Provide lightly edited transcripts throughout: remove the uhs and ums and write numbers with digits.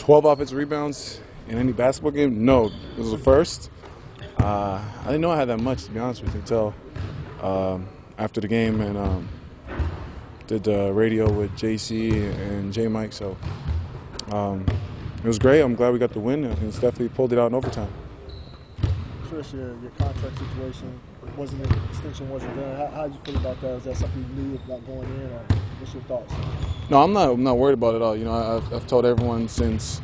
12 offensive rebounds in any basketball game? No, it was the first. I didn't know I had that much, to be honest with you, until after the game and did the radio with JC and J Mike. So it was great. I'm glad we got the win, and it's definitely pulled it out in overtime. Tristan, your contract situation extension wasn't done. How did you feel about that? Is that something you knew about going in, or what's your thoughts? No, I'm not worried about it at all. You know, I've told everyone since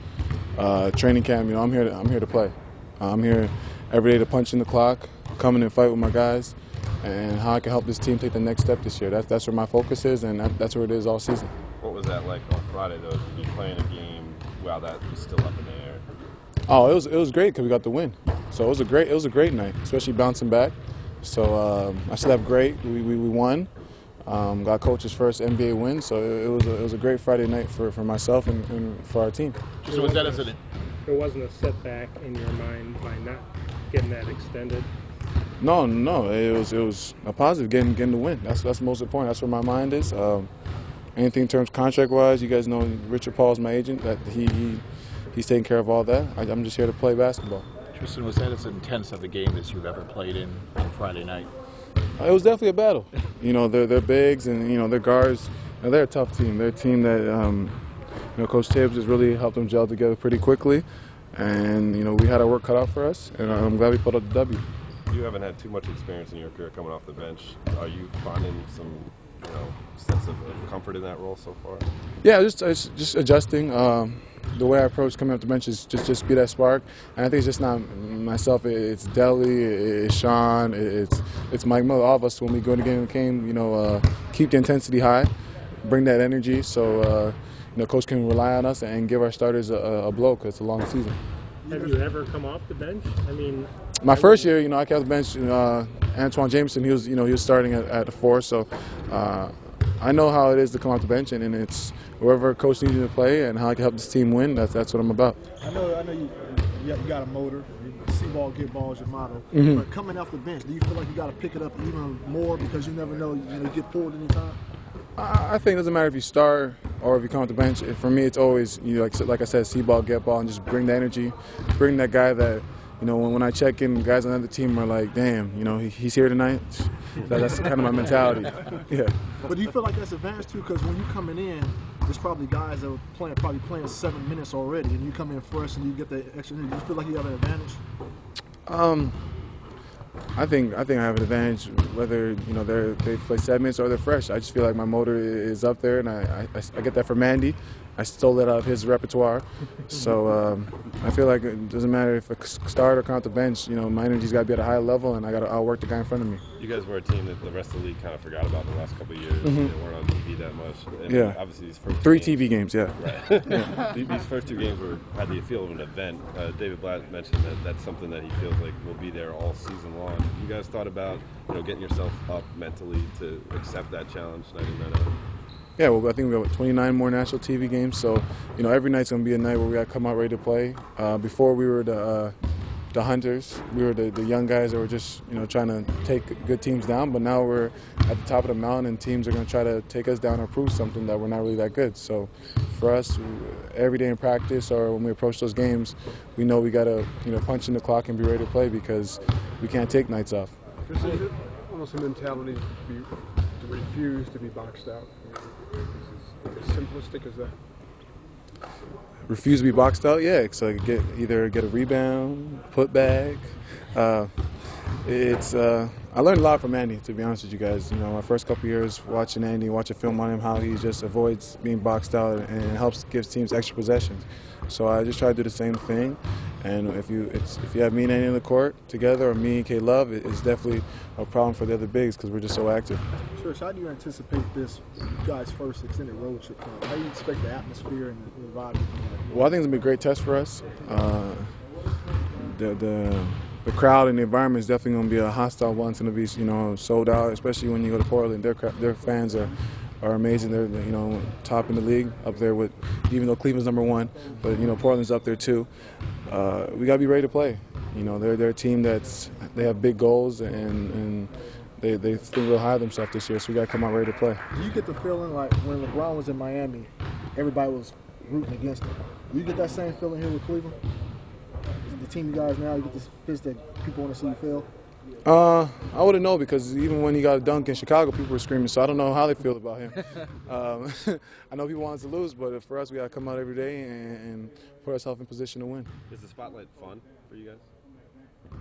training camp, you know, I'm here to play. I'm here every day to punch in the clock, come in and fight with my guys, and how I can help this team take the next step this year. That's where my focus is, and that's where it is all season. What was that like on Friday, though, to be playing a game while that was still up in the air? Oh, it was great because we got the win. So it was a great night, especially bouncing back. So I slept great. We won. Got coach's first NBA win. So it was a great Friday night for myself and for our team. So was that as an? There wasn't a setback in your mind by not getting that extended? No, it was a positive getting the win. That's the most important. That's where my mind is. Anything in terms contract-wise, you guys know Richard Paul's my agent. That he's taking care of all that. I'm just here to play basketball. Tristan, was that as intense of a game as you've ever played in on Friday night? It was definitely a battle. You know, they're bigs and, you know, their guards. You know, they're a tough team. They're a team that, you know, Coach Tibbs has really helped them gel together pretty quickly. And, you know, we had our work cut out for us, and I'm glad we put up the W. You haven't had too much experience in your career coming off the bench. Are you finding some, you know, sense of comfort in that role so far? Yeah, just adjusting. The way I approach coming off the bench is just be that spark. And I think it's just not myself. It's Deli, it's Sean, it's Mike Miller. All of us, when we go to the game, you know, keep the intensity high, bring that energy, so you know, Coach can rely on us and give our starters a blow because it's a long season. Have you ever come off the bench? I mean, my first year, you know, I came off the bench. Antoine Jameson, he was starting at the 4, so I know how it is to come off the bench, and it's wherever coach needs you to play and how I can help this team win. That's what I'm about. I know you got a motor. You see ball, get ball is your motto. Mm-hmm. But coming off the bench, do you feel like you got to pick it up even more because you never know you get pulled anytime? I think it doesn't matter if you start or if you come off the bench. For me, it's always, you know, like I said, see ball, get ball, and just bring the energy, bring that guy that, you know, when I check in, guys on the other team are like, damn, you know, he's here tonight. That's kind of my mentality. Yeah. But do you feel like that's advantage too? Because when you're coming in, there's probably guys that are probably playing 7 minutes already, and you come in fresh and you get the extra. Do you feel like you have an advantage? I think I have an advantage whether, you know, they play 7 minutes or they're fresh. I just feel like my motor is up there, and I get that from Mandy. I stole that out of his repertoire. So I feel like it doesn't matter if I start or come off the bench. You know, my energy's got to be at a high level, and I'll work the guy in front of me. You guys were a team that the rest of the league kind of forgot about the last couple of years. Mm-hmm. They weren't on TV that much. And yeah. Obviously, these first 3 games, TV games, yeah. Right. Yeah. These first 2 games had the feel of an event. David Blatt mentioned that that's something that he feels like will be there all season long. You guys thought about, you know, getting yourself up mentally to accept that challenge night in, night out? Yeah, well, I think we have 29 more national TV games, so, you know, every night's going to be a night where we got to come out ready to play. Before we were the hunters, we were the young guys that were just, you know, trying to take good teams down, but now we're at the top of the mountain and teams are going to try to take us down or prove something that we're not really that good. So for us, every day in practice or when we approach those games, we know we got to, you know, punch in the clock and be ready to play because we can't take nights off. Is it almost a mentality to refuse to be boxed out? As simplistic as that? Refuse to be boxed out? Yeah, so either get a rebound, put back. I learned a lot from Andy, to be honest with you guys. You know, my first couple years watching Andy, watching film on him, how he just avoids being boxed out and helps gives teams extra possessions. So I just try to do the same thing. And if you have me and Andy in the court together, or me and K-Love, it's definitely a problem for the other bigs because we're just so active. Sure. So how do you anticipate this guys' first extended road trip? How do you expect the atmosphere and the vibe to come out? Well, I think it's going to be a great test for us. The crowd and the environment is definitely going to be a hostile one. It's going to be, you know, sold out, especially when you go to Portland. Their fans are amazing. They're, you know, top in the league, up there with, even though Cleveland's #1, but, you know, Portland's up there too. We got to be ready to play. You know, they're a team they have big goals and they think real high of themselves this year, so we got to come out ready to play. Do you get the feeling like when LeBron was in Miami, everybody was rooting against him? Do you get that same feeling here with Cleveland? The team you guys now, you get this fist that people want to see you fail? I wouldn't know because even when he got a dunk in Chicago, people were screaming, so I don't know how they feel about him. I know people want us to lose, but for us, we got to come out every day and put ourselves in position to win. Is the spotlight fun for you guys?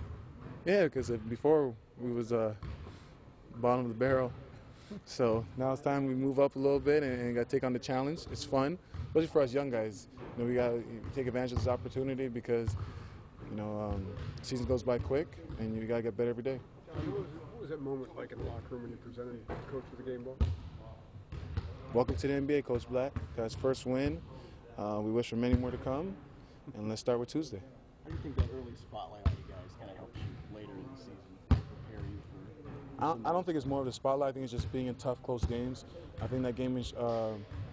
Yeah, because before we was bottom of the barrel. So now it's time we move up a little bit and got to take on the challenge. It's fun, especially for us young guys. You know, we got to take advantage of this opportunity because, you know, the season goes by quick and you got to get better every day. What was that moment like in the locker room when you presented Coach with the game ball? Welcome to the NBA, Coach Black. That's first win. We wish for many more to come, and let's start with Tuesday. How do you think that early spotlight on you guys kind of helps you later in the season, prepare you for? I don't think it's more of the spotlight. I think it's just being in tough, close games. I think that game is.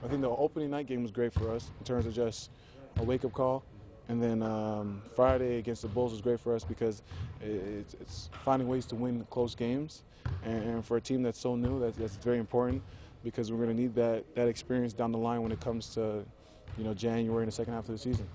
I think the opening night game was great for us in terms of just a wake-up call, and then Friday against the Bulls was great for us because it's finding ways to win close games, and for a team that's so new, that's very important because we're going to need that experience down the line when it comes to, you know, January and the second half of the season.